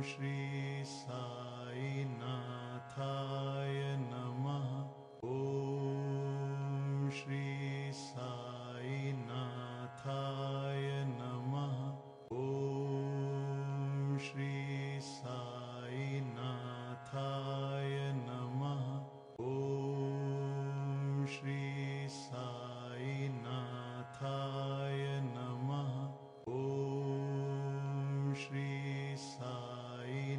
श्री साईनाथाय नमः। ॐ श्री साईनाथाय नमः। ॐ श्री साईनाथाय नमः। ॐ श्री साईनाथाय नमः। ॐ श्री साई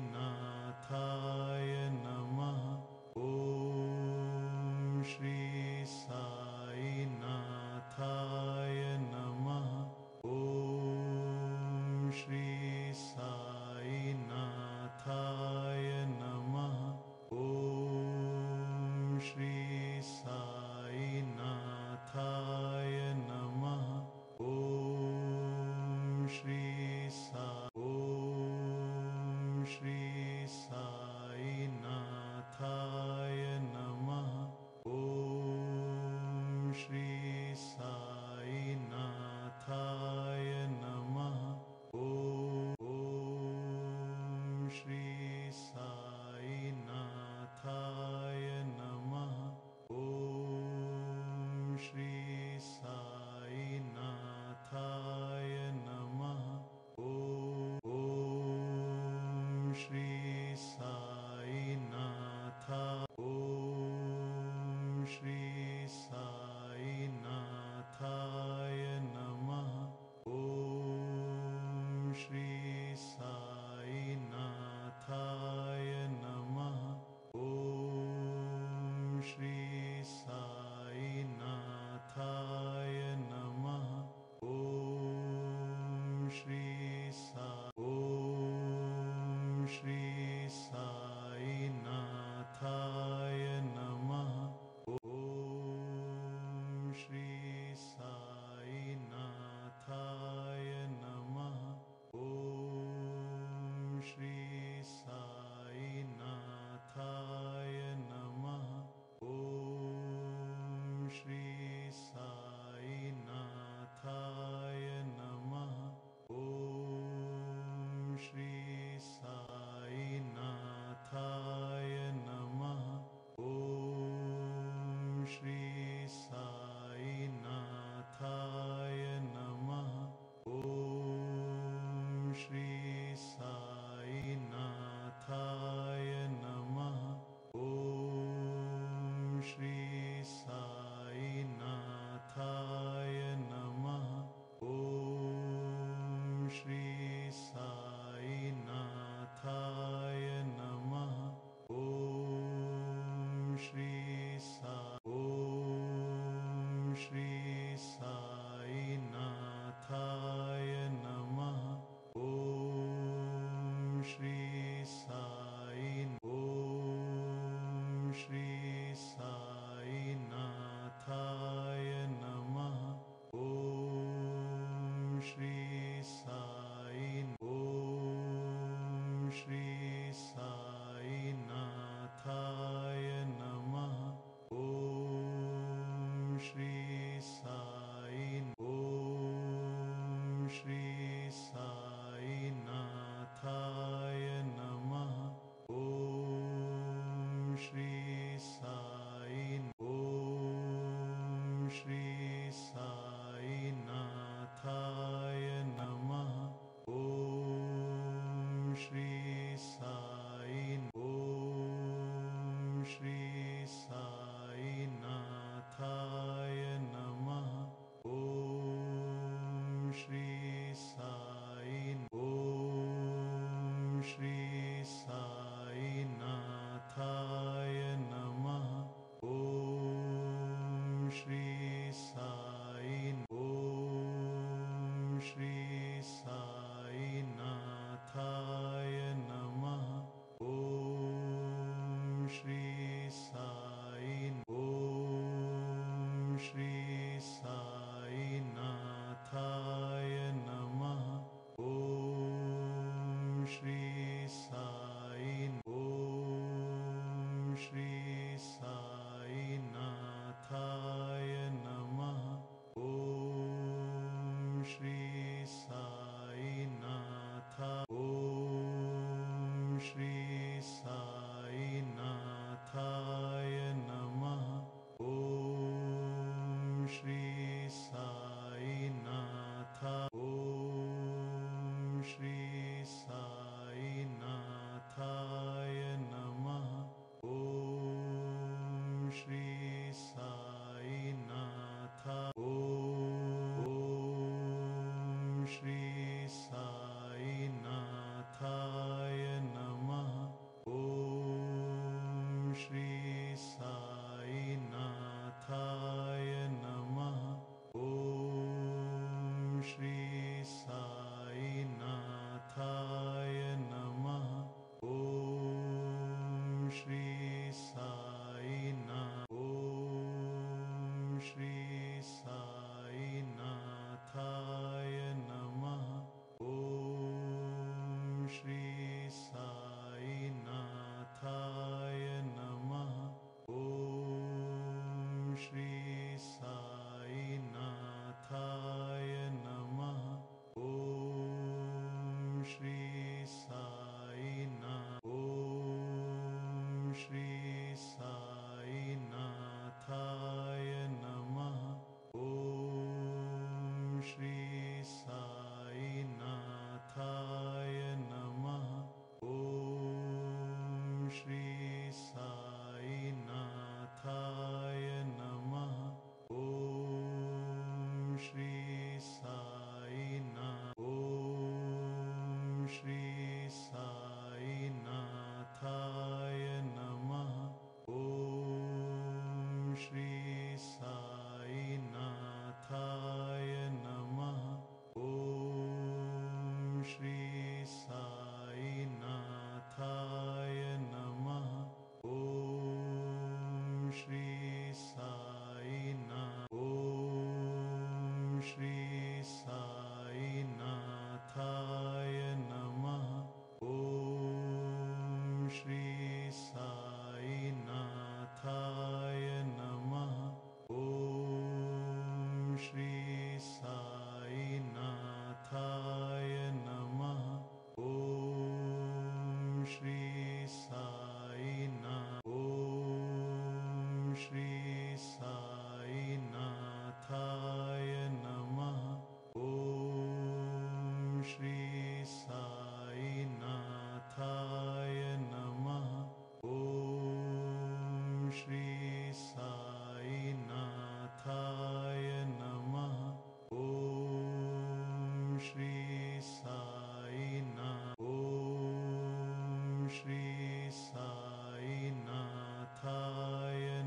श्री साईनाथाय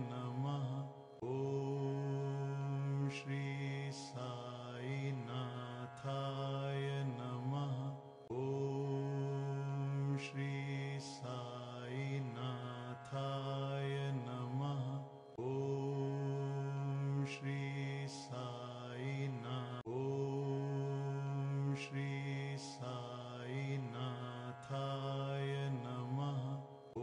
नमः। ॐ श्री साईनाथाय नमः। ॐ श्री साईनाथाय नमः। ॐ श्री साईनाथ। ॐ श्री साईनाथाय नमः। ॐ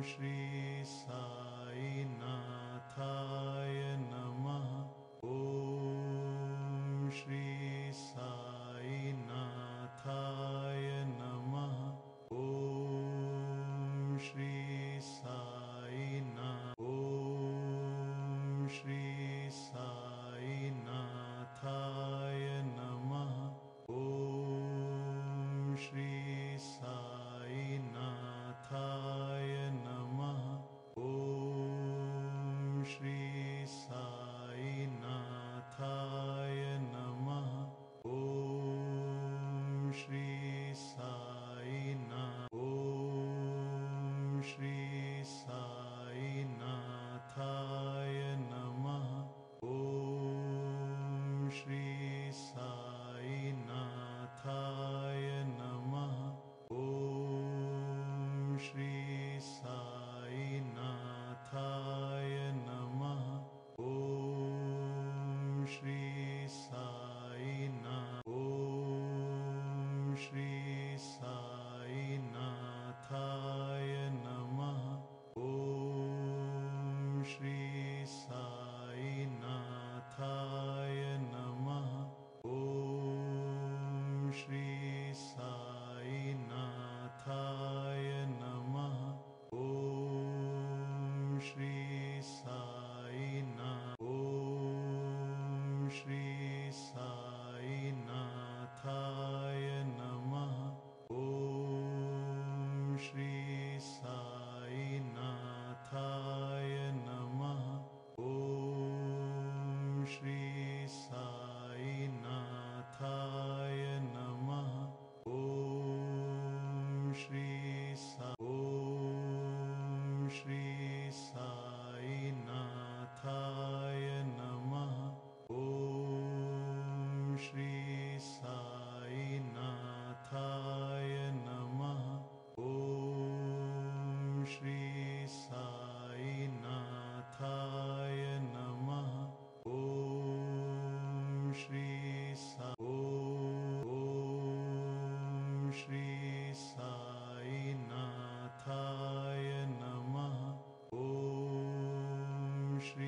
श्री साईनाथाय नमः। ॐ श्री साईनाथाय नमः। ॐ श्री साईनाथ। ॐ श्री साईनाथाय नमः। ॐ श्री साईनाथाय नमः। ॐ श्री साईनाथाय नमः। ॐ श्री साईनाथ। ॐ श्री साईनाथाय नमः। ॐ श्री साईनाथाय नमः। ॐ श्री साईनाथाय नमः। ॐ श्री साईनाथ। ॐ श्री साईनाथाय नमः। ॐ श्री साईनाथाय नमः। ॐ श्री साईनाथाय नमः। ॐ श्री साईनाथ। ॐ श्री साईनाथाय नमः। ॐ श्री साईनाथाय नमः। ॐ श्री साईनाथाय नमः। ॐ श्री साईनाथाय नमः। ॐ श्री साईनाथाय नमः। ॐ श्री साईनाथाय नमः। ॐ श्री साईनाथाय नमः। ॐ श्री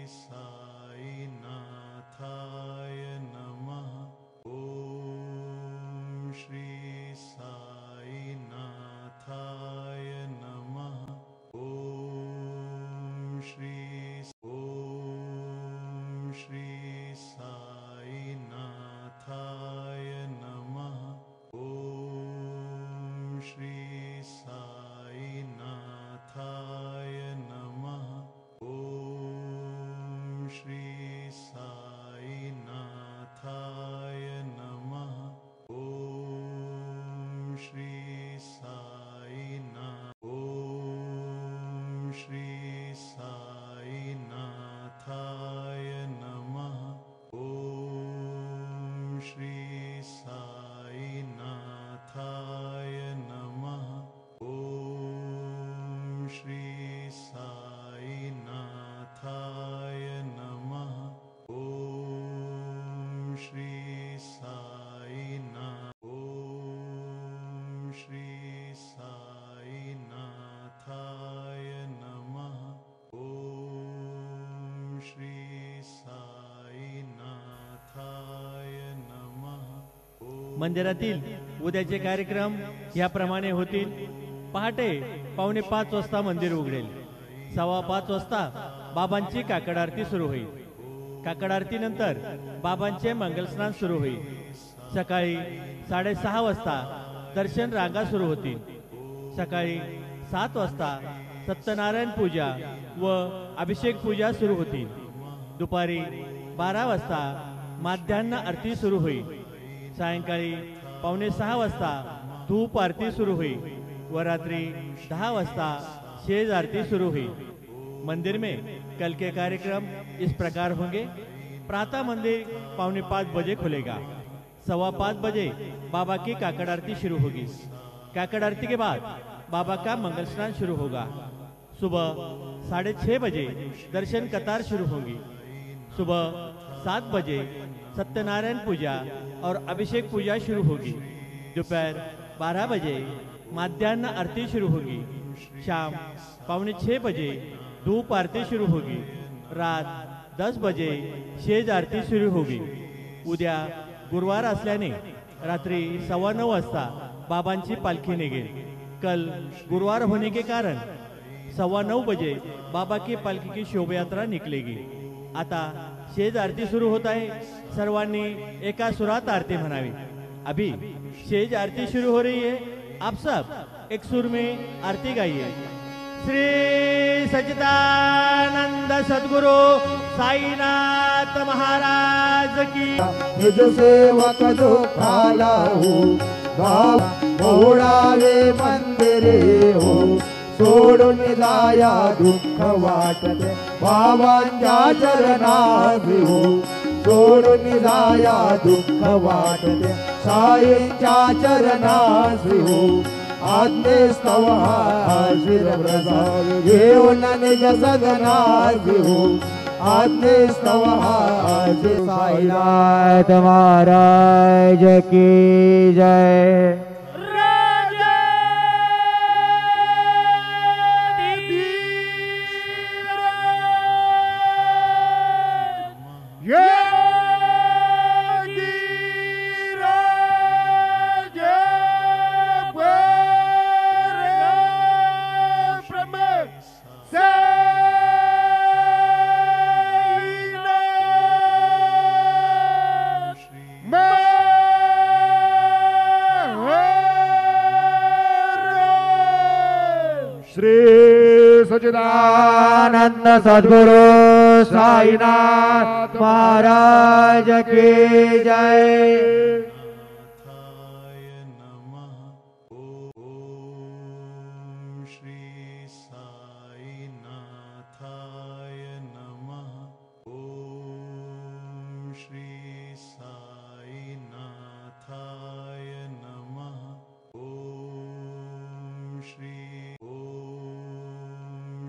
साईनाथाय नमः। ॐ श्री साईनाथाय नमः। ॐ श्री साईनाथाय नमः। ॐ श्री साईनाथाय नमः। ॐ श्री साईनाथाय नमः। ॐ श्री साईनाथ। ॐ श्री साईनाथाय नमः। ॐ श्री साईनाथाय नमः। ॐ श्री साईनाथाय नमः। ॐ श्री साईनाथ। ॐ श्री साईनाथाय नमः। ॐ श्री साईनाथाय नमः। मंदिरातील उद्याचे कार्यक्रम याप्रमाणे होतील. पहाटे 4:45 वाजता मंदिर उघडेल. 5:15 वाजता बाबांची काकड आरती सुरू होईल. काकड आरतीनंतर बाबांचे मंगलस्नान सुरू होईल. सकाळी 6:30 वाजता दर्शन रांगा सुरू होतील. सकाळी 7 वाजता सत्यनारायण पूजा व अभिषेक पूजा सुरू होतील. दुपारी 12 वाजता माध्यान्ह आरती सुरू होईल. सायंकाळी 5:45 वाजता धूप आरती सुरू हुई व रात्रि 10 वाजता शेज आरती शुरू हुई। मंदिर में कल के कार्यक्रम इस प्रकार होंगे। प्रातः मंदिर 4:45 बजे खुलेगा। 5:15 बजे बाबा की काकड़ आरती शुरू होगी। काकड़ आरती के बाद बाबा का मंगल स्नान शुरू होगा। सुबह 6:30 बजे दर्शन कतार शुरू होगी। सुबह 7 बजे सत्यनारायण पूजा और अभिषेक पूजा शुरू होगी। दोपहर 12 बजे माध्याह्न आरती शुरू होगी। शाम 5:45 बजे धूप आरती शुरू होगी। रात 10 बजे शेज आरती सुरू होगी। उद्या गुरुवार असल्याने रात्री 9:15 वाजता बाबांची पालखी निघेल। कल गुरुवार होने के कारण 9:15 बजे बाबा की पालखी की शोभा यात्रा निकलेगी। आता शेज आरती सुरू होत आहे। सर्वांनी एका सुरात आरती म्हणावी। अभी शेज आरती शुरू हो रही है। आप सब एक सुर में आरती गाइए। श्री सच्चिदानंद सद्गुरु साईनाथ महाराज की। निज सेवक दुखाला हो मोडावे मंदिरे हो सोडून जाया दुःख वाटते बाबांच्या चरणात हो सोडून जाया दुःख वाटते साईंच्या चरणात हो आज्ञेस्तव शिरव्रता येऊन निज सदनात हो आज्ञेस्तव साईनाथ महाराज की जय। श्री सच्चिदानंद सद्गुरु साईनाथ महाराज की जय। नाथाय नमः। ओम श्री साईनाथाय नमः। ओम श्री साईनाथाय नमः। ओम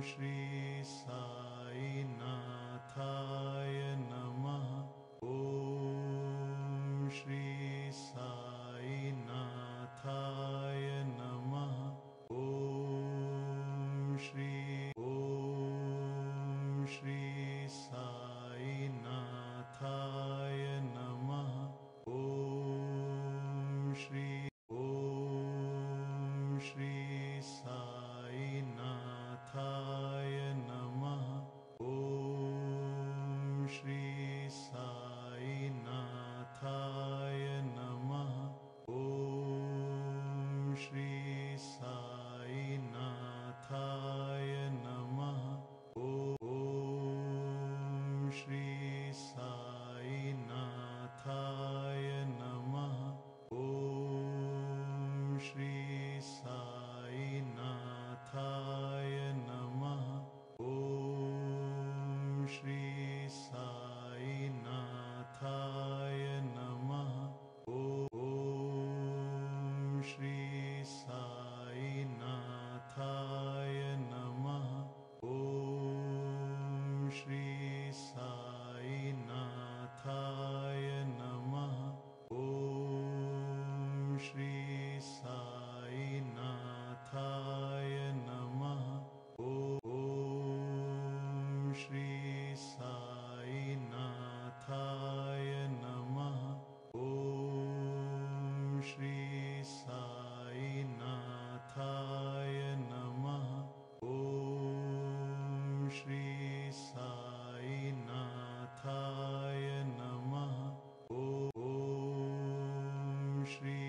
श्री साईनाथाय नमः। ओम श्री साईनाथाय नमः। ओम श्री साईनाथाय नमः। ओम श्री साईनाथाय नमः। ओम श्री साईनाथाय नमः। ओम श्री साईनाथाय नमः। ओम श्री साईनाथाय नमः। ओम श्री साईनाथाय नमः। ओम श्री साईनाथाय नमः। ओम श्री साईनाथाय नमः। ओम श्री साईनाथाय नमः। ओम श्री साईनाथाय नमः। ओम श्री साईनाथाय नमः। ओम श्री साईनाथाय नमः। ओम श्री साईनाथाय नमः। ओम श्री